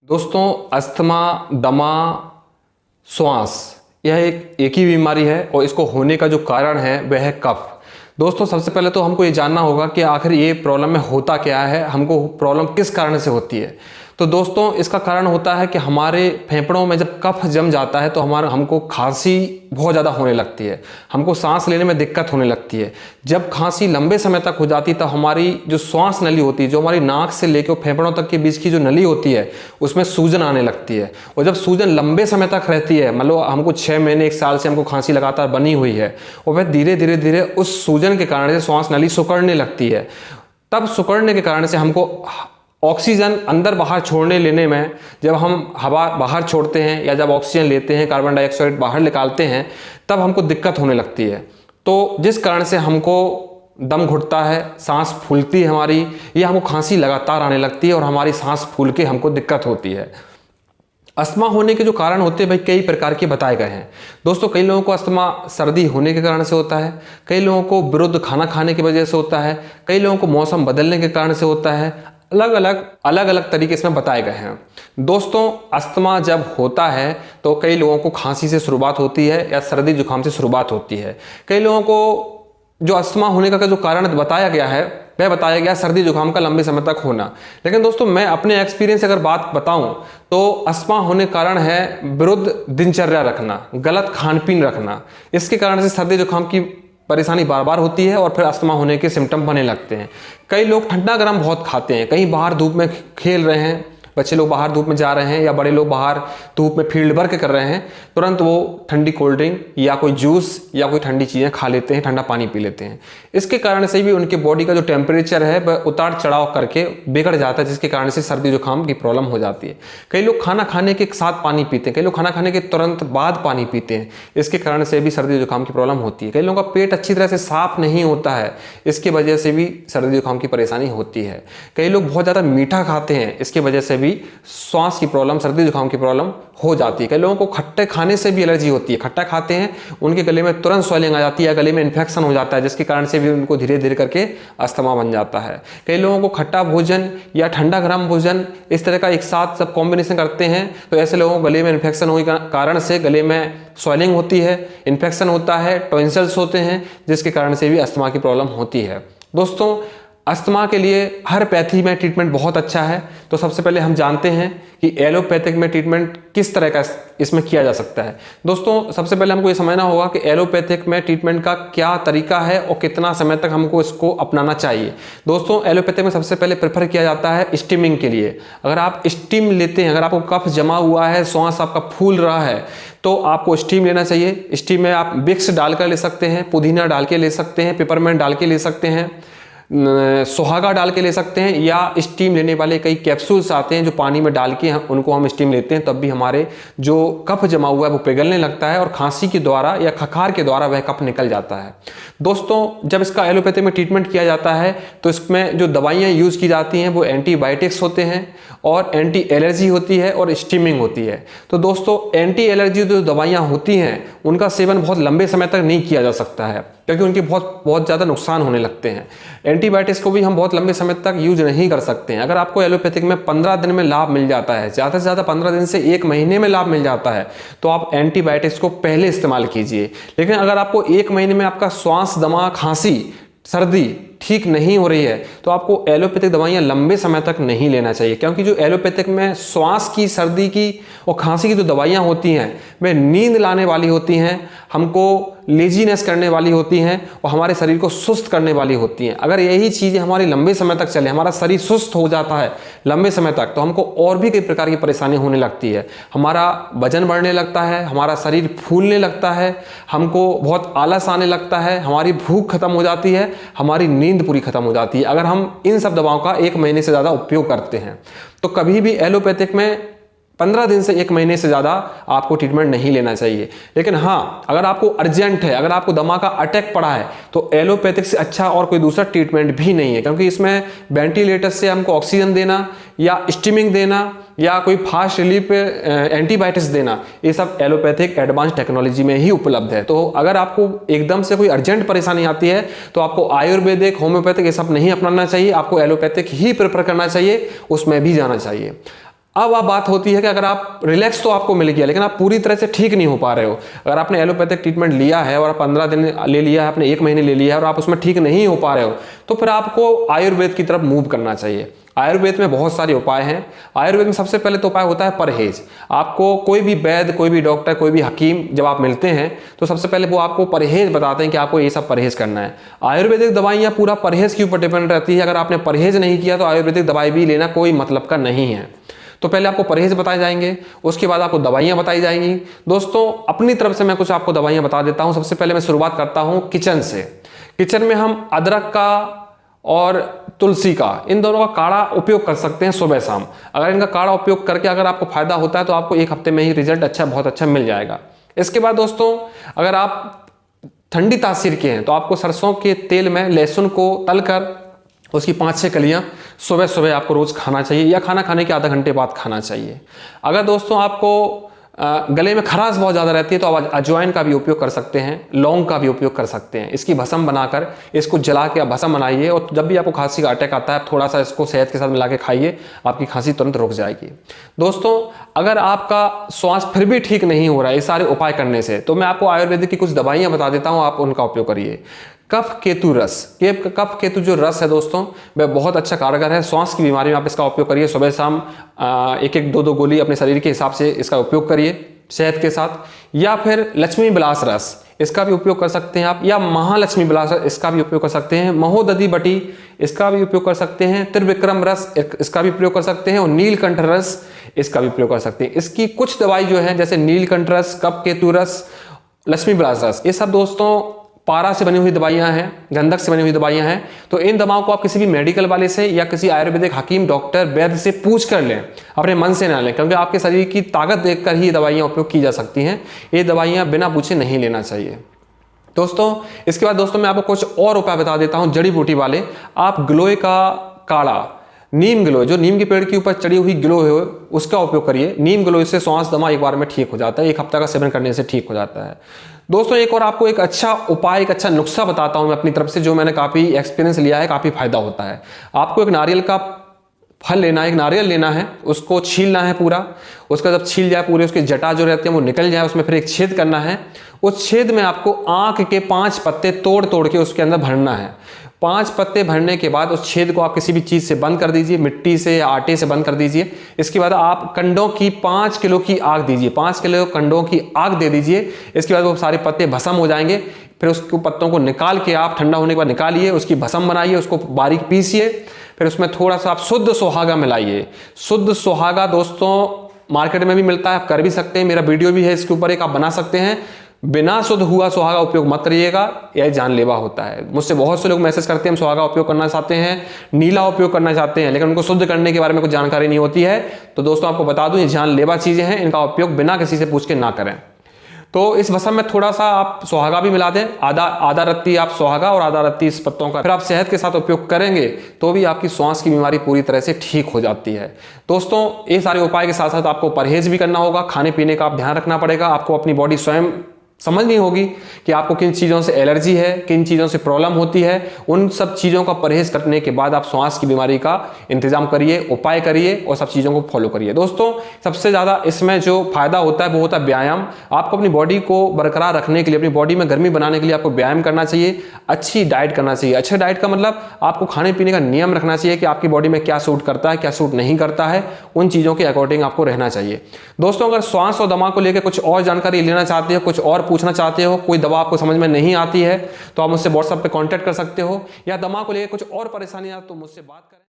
दोस्तों, अस्थमा, दमा, श्वास यह एक ही बीमारी है और इसको होने का जो कारण है वह है कफ। दोस्तों, सबसे पहले तो हमको ये जानना होगा कि आखिर ये प्रॉब्लम में होता क्या है, हमको प्रॉब्लम किस कारण से होती है। तो दोस्तों, इसका कारण होता है कि हमारे फेफड़ों में जब कफ जम जाता है तो हमको खांसी बहुत ज़्यादा होने लगती है, हमको सांस लेने में दिक्कत होने लगती है। जब खांसी लंबे समय तक हो जाती है तो हमारी जो श्वास नली होती है, जो हमारी नाक से लेकर फेफड़ों तक के बीच की जो नली होती है, उसमें सूजन आने लगती है। और जब सूजन लंबे समय तक रहती है, मतलब हमको 6 महीने 1 साल से हमको खांसी लगातार बनी हुई है, और वह धीरे धीरे धीरे उस सूजन के कारण से श्वास नली सिकुड़ने लगती है। तब सिकुड़ने के कारण से हमको ऑक्सीजन अंदर बाहर छोड़ने लेने में, जब हम हवा बाहर छोड़ते हैं या जब ऑक्सीजन लेते हैं, कार्बन डाइऑक्साइड बाहर निकालते हैं, तब हमको दिक्कत होने लगती है। तो जिस कारण से हमको दम घुटता है, सांस फूलती है हमारी, या हमको खांसी लगातार आने लगती है और हमारी सांस फूल के हमको दिक्कत होती है। अस्थमा होने के जो कारण होते हैं भाई कई प्रकार के बताए गए हैं। दोस्तों, कई लोगों को अस्थमा सर्दी होने के कारण से होता है, कई लोगों को विरुद्ध खाना खाने की वजह से होता है, कई लोगों को मौसम बदलने के कारण से होता है। अलग अलग तरीके इसमें बताए गए हैं। दोस्तों, अस्थमा जब होता है तो कई लोगों को खांसी से शुरुआत होती है या सर्दी जुकाम से शुरुआत होती है। कई लोगों को जो अस्थमा होने का जो कारण बताया गया है वह बताया गया सर्दी जुकाम का लंबे समय तक होना। लेकिन दोस्तों, मैं अपने एक्सपीरियंस अगर बात बताऊं तो अस्थमा होने का कारण है विरुद्ध दिनचर्या रखना, गलत खान पीन रखना। इसके कारण से सर्दी जुकाम की परेशानी बार बार होती है और फिर अस्थमा होने के सिम्टम बनने लगते हैं। कई लोग ठंडा गर्म बहुत खाते हैं, कहीं बाहर धूप में खेल रहे हैं, बच्चे लोग बाहर धूप में जा रहे हैं या बड़े लोग बाहर धूप में फील्ड वर्क कर रहे हैं, तुरंत वो ठंडी कोल्ड ड्रिंक या कोई जूस या कोई ठंडी चीज़ें खा लेते हैं, ठंडा पानी पी लेते हैं। इसके कारण से भी उनके बॉडी का जो टेम्परेचर है वह उतार चढ़ाव करके बिगड़ जाता है, जिसके कारण से सर्दी जुकाम की प्रॉब्लम हो जाती है। कई लोग खाना खाने के साथ पानी पीते हैं, कई लोग खाना खाने के तुरंत बाद पानी पीते हैं, इसके कारण से भी सर्दी जुकाम की प्रॉब्लम होती है। कई लोगों का पेट अच्छी तरह से साफ नहीं होता है, इसकी वजह से भी सर्दी जुकाम की परेशानी होती है। कई लोग बहुत ज़्यादा मीठा खाते हैं, इसकी वजह से भी श्वास की प्रॉब्लम, सर्दी जुकाम की प्रॉब्लम हो जाती है। कई लोगों को खट्टे खाने से भी एलर्जी होती है, खट्टा खाते हैं उनके गले में तुरंत स्वेलिंग आ जाती है, गले में इन्फेक्शन हो जाता है, जिसके कारण से भी उनको धीरे धीरे करके अस्थमा बन जाता है। कई लोगों को खट्टा भोजन या ठंडा गर्म भोजन इस तरह का एक साथ सब कॉम्बिनेशन करते हैं तो ऐसे लोगों को गले में इन्फेक्शन होने के कारण से गले में स्वेलिंग होती है, इन्फेक्शन होता है, टॉन्सिल्स होते हैं, जिसके कारण से भी अस्थमा की प्रॉब्लम होती है। दोस्तों, अस्थमा के लिए हर पैथी में ट्रीटमेंट बहुत अच्छा है। तो सबसे पहले हम जानते हैं कि एलोपैथिक में ट्रीटमेंट किस तरह का इसमें किया जा सकता है। दोस्तों, सबसे पहले हमको ये समझना होगा कि एलोपैथिक में ट्रीटमेंट का क्या तरीका है और कितना समय तक हमको इसको अपनाना चाहिए। दोस्तों, एलोपैथिक में सबसे पहले प्रेफर किया जाता है स्टीमिंग के लिए। अगर आप स्टीम लेते हैं, अगर आपको कफ जमा हुआ है, श्वास आपका फूल रहा है, तो आपको स्टीम लेना चाहिए। स्टीम में आप विक्स डालकर ले सकते हैं, पुदीना डाल के ले सकते हैं, पेपरमेंट डाल के ले सकते हैं, सुहागा डाल के ले सकते हैं, या स्टीम लेने वाले कई कैप्सूल्स आते हैं जो पानी में डाल के उनको हम स्टीम लेते हैं, तब भी हमारे जो कफ जमा हुआ है वो पिघलने लगता है और खांसी के द्वारा या खखार के द्वारा वह कफ निकल जाता है। दोस्तों, जब इसका एलोपैथी में ट्रीटमेंट किया जाता है तो इसमें जो दवाइयाँ यूज़ की जाती हैं वो एंटीबायोटिक्स होते हैं और एंटी एलर्जी होती है और स्टीमिंग होती है। तो दोस्तों, एंटी एलर्जी जो दवाइयाँ होती हैं उनका सेवन बहुत लंबे समय तक नहीं किया जा सकता है, क्योंकि उनके बहुत ज़्यादा नुकसान होने लगते हैं। एंटीबायोटिक्स को भी हम बहुत लंबे समय तक यूज नहीं कर सकते हैं। अगर आपको एलोपैथिक में 15 दिन में लाभ मिल जाता है, ज़्यादा से ज़्यादा 15 दिन से 1 महीने में लाभ मिल जाता है, तो आप एंटीबायोटिक्स को पहले इस्तेमाल कीजिए। लेकिन अगर आपको 1 महीने में आपका श्वास, दमा, खांसी, सर्दी ठीक नहीं हो रही है तो आपको एलोपैथिक दवाइयाँ लंबे समय तक नहीं लेना चाहिए, क्योंकि जो एलोपैथिक में श्वास की, सर्दी की और खांसी की जो दवाइयाँ होती हैं वे नींद लाने वाली होती हैं, हमको लेजीनेस करने वाली होती हैं और हमारे शरीर को सुस्त करने वाली होती हैं। अगर यही चीज़ें हमारी लंबे समय तक चले, हमारा शरीर सुस्त हो जाता है लंबे समय तक, तो हमको और भी कई प्रकार की परेशानी होने लगती है। हमारा वजन बढ़ने लगता है, हमारा शरीर फूलने लगता है, हमको बहुत आलस आने लगता है, हमारी भूख खत्म हो जाती है, हमारी नींद पूरी खत्म हो जाती है, अगर हम इन सब दवाओं का 1 महीने से ज़्यादा उपयोग करते हैं। तो कभी भी एलोपैथिक में 15 दिन से 1 महीने से ज़्यादा आपको ट्रीटमेंट नहीं लेना चाहिए। लेकिन हाँ, अगर आपको अर्जेंट है, अगर आपको दमा का अटैक पड़ा है, तो एलोपैथिक से अच्छा और कोई दूसरा ट्रीटमेंट भी नहीं है, क्योंकि इसमें वेंटिलेटर से हमको ऑक्सीजन देना या स्टीमिंग देना या कोई फास्ट रिलीफ एंटीबायोटिक्स देना, ये सब एलोपैथिक एडवांस टेक्नोलॉजी में ही उपलब्ध है। तो अगर आपको एकदम से कोई अर्जेंट परेशानी आती है तो आपको आयुर्वेदिक, होम्योपैथिक ये सब नहीं अपनाना चाहिए, आपको एलोपैथिक ही प्रेफर करना चाहिए, उसमें भी जाना चाहिए। अब बात होती है कि अगर आप रिलैक्स तो आपको मिल गया लेकिन आप पूरी तरह से ठीक नहीं हो पा रहे हो। अगर आपने एलोपैथिक ट्रीटमेंट लिया है और आप 15 दिन ले लिया है, आपने 1 महीने ले लिया है और आप उसमें ठीक नहीं हो पा रहे हो, तो फिर आपको आयुर्वेद की तरफ मूव करना चाहिए। आयुर्वेद में बहुत सारे उपाय हैं। आयुर्वेद में सबसे पहले तो उपाय होता है परहेज। आपको कोई भी वैद्य, कोई भी डॉक्टर, कोई भी हकीम जब आप मिलते हैं तो सबसे पहले वो आपको परहेज बताते हैं कि आपको ये सब परहेज करना है। आयुर्वेदिक दवाइयाँ पूरा परहेज के ऊपर डिपेंड रहती है। अगर आपने परहेज नहीं किया तो आयुर्वेदिक दवाई भी लेना कोई मतलब का नहीं है। तो पहले आपको परहेज बताए जाएंगे, उसके बाद आपको दवाइयाँ बताई जाएंगी। दोस्तों अपनी तरफ से मैं कुछ आपको दवाइयाँ बता देता हूँ। सबसे पहले मैं शुरुआत करता हूँ किचन से। किचन में हम अदरक का और तुलसी का, इन दोनों का काढ़ा उपयोग कर सकते हैं सुबह शाम। अगर इनका काढ़ा उपयोग करके अगर आपको फायदा होता है तो आपको 1 हफ्ते में ही रिजल्ट बहुत अच्छा मिल जाएगा। इसके बाद दोस्तों अगर आप ठंडी तासीर के हैं तो आपको सरसों के तेल में लहसुन को तलकर उसकी 5-6 कलियां सुबह सुबह आपको रोज खाना चाहिए या खाना खाने के आधा घंटे बाद खाना चाहिए। अगर दोस्तों आपको गले में खराश बहुत ज़्यादा रहती है तो आप अजवाइन का भी उपयोग कर सकते हैं, लौंग का भी उपयोग कर सकते हैं। इसकी भस्म बनाकर इसको जला के आप भस्म बनाइए और जब भी आपको खांसी का अटैक आता है थोड़ा सा इसको शहद के साथ मिला के खाइए, आपकी खांसी तुरंत रुक जाएगी। दोस्तों अगर आपका श्वास फिर भी ठीक नहीं हो रहा है इस सारे उपाय करने से, तो मैं आपको आयुर्वेदिक की कुछ दवाइयाँ बता देता हूँ, आप उनका उपयोग करिए। कफ केतु रस, कफ केतु जो रस है दोस्तों वह बहुत अच्छा कारगर है। श्वास की बीमारी में आप इसका उपयोग करिए। सुबह शाम 1-2 गोली अपने शरीर के हिसाब से इसका उपयोग करिए शहद के साथ। या फिर लक्ष्मी विलास रस, इसका भी उपयोग कर सकते हैं आप, या महालक्ष्मी विलास रस, इसका भी उपयोग कर सकते हैं। महोदधि बटी, इसका भी उपयोग कर सकते हैं। त्रिविक्रम रस, इसका भी उपयोग कर सकते हैं। और नीलकंठ रस, इसका भी उपयोग कर सकते हैं। इसकी कुछ दवाई जो है जैसे नीलकंठ रस, कफ केतु रस, लक्ष्मी विलास रस, ये सब दोस्तों पारा से बनी हुई दवाइयां हैं, गंधक से बनी हुई दवाइयां हैं। तो इन दवाओं को आप किसी भी मेडिकल वाले से या किसी आयुर्वेदिक हकीम, डॉक्टर, वैद्य से पूछ कर लें, अपने मन से ना लें, क्योंकि आपके शरीर की ताकत देखकर ही ये दवाइयां उपयोग की जा सकती हैं। ये दवाइयां बिना पूछे नहीं लेना चाहिए दोस्तों। इसके बाद दोस्तों मैं आपको कुछ और उपाय बता देता हूं जड़ी बूटी वाले। आप गिलोय का काढ़ा, नीम गिलोय, जो नीम के पेड़ के ऊपर चढ़ी हुई गिलोय है, उसका उपयोग करिए। नीम गिलोय से श्वास दमा एक बार में ठीक हो जाता है, 1 हफ्ता का सेवन करने से ठीक हो जाता है। दोस्तों एक और आपको एक अच्छा उपाय, एक अच्छा नुस्खा बताता हूं मैं अपनी तरफ से, जो मैंने काफ़ी एक्सपीरियंस लिया है, काफ़ी फायदा होता है। आपको एक नारियल का फल लेना है, एक नारियल लेना है, उसको छीलना है पूरा। उसका जब छील जाए पूरे उसके जटा जो रहते हैं वो निकल जाए, उसमें फिर एक छेद करना है। उस छेद में आपको आंख के 5 पत्ते तोड़ तोड़ के उसके अंदर भरना है। 5 पत्ते भरने के बाद उस छेद को आप किसी भी चीज़ से बंद कर दीजिए, मिट्टी से या आटे से बंद कर दीजिए। इसके बाद आप कंडों की 5 किलो की आग दीजिए, 5 किलो कंडों की आग दे दीजिए। इसके बाद वो सारे पत्ते भस्म हो जाएंगे। फिर उसको पत्तों को निकाल के आप ठंडा होने के बाद निकालिए, उसकी भस्म बनाइए, उसको बारीक पीसिए। फिर उसमें थोड़ा सा आप शुद्ध सुहागा मिलाइए। शुद्ध सुहागा दोस्तों मार्केट में भी मिलता है, आप कर भी सकते हैं, मेरा वीडियो भी है इसके ऊपर एक, आप बना सकते हैं। बिना शुद्ध हुआ सुहागा उपयोग मत करिएगा, यह जानलेवा होता है। मुझसे बहुत से लोग मैसेज करते हैं हम सुहागा उपयोग करना चाहते हैं, नीला उपयोग करना चाहते हैं, लेकिन उनको शुद्ध करने के बारे में कुछ जानकारी नहीं होती है। तो दोस्तों आपको बता दूं ये जानलेवा चीजें हैं, इनका उपयोग बिना किसी से पूछ के ना करें। तो इस भस्म में थोड़ा सा आप सुहागा भी मिला दें, आधा रत्ती आप सुहागा और आधा रत्ती इस पत्तों का, फिर आप शहद के साथ उपयोग करेंगे तो भी आपकी श्वास की बीमारी पूरी तरह से ठीक हो जाती है। दोस्तों ये सारे उपाय के साथ साथ आपको परहेज भी करना होगा, खाने पीने का आप ध्यान रखना पड़ेगा। आपको अपनी बॉडी स्वयं समझनी होगी कि आपको किन चीज़ों से एलर्जी है, किन चीज़ों से प्रॉब्लम होती है। उन सब चीज़ों का परहेज करने के बाद आप श्वास की बीमारी का इंतजाम करिए, उपाय करिए और सब चीज़ों को फॉलो करिए। दोस्तों सबसे ज़्यादा इसमें जो फायदा होता है वो होता है व्यायाम। आपको अपनी बॉडी को बरकरार रखने के लिए, अपनी बॉडी में गर्मी बनाने के लिए आपको व्यायाम करना चाहिए, अच्छी डाइट करना चाहिए। अच्छे डाइट का मतलब आपको खाने पीने का नियम रखना चाहिए कि आपकी बॉडी में क्या सूट करता है, क्या सूट नहीं करता है, उन चीज़ों के अकॉर्डिंग आपको रहना चाहिए। दोस्तों अगर श्वास और दमा को लेकर कुछ और जानकारी लेना चाहते हो, कुछ और पूछना चाहते हो, कोई दवा आपको समझ में नहीं आती है, तो आप मुझसे व्हाट्सएप पे कांटेक्ट कर सकते हो, या दमा को लेकर कुछ और परेशानी है तो मुझसे बात करें।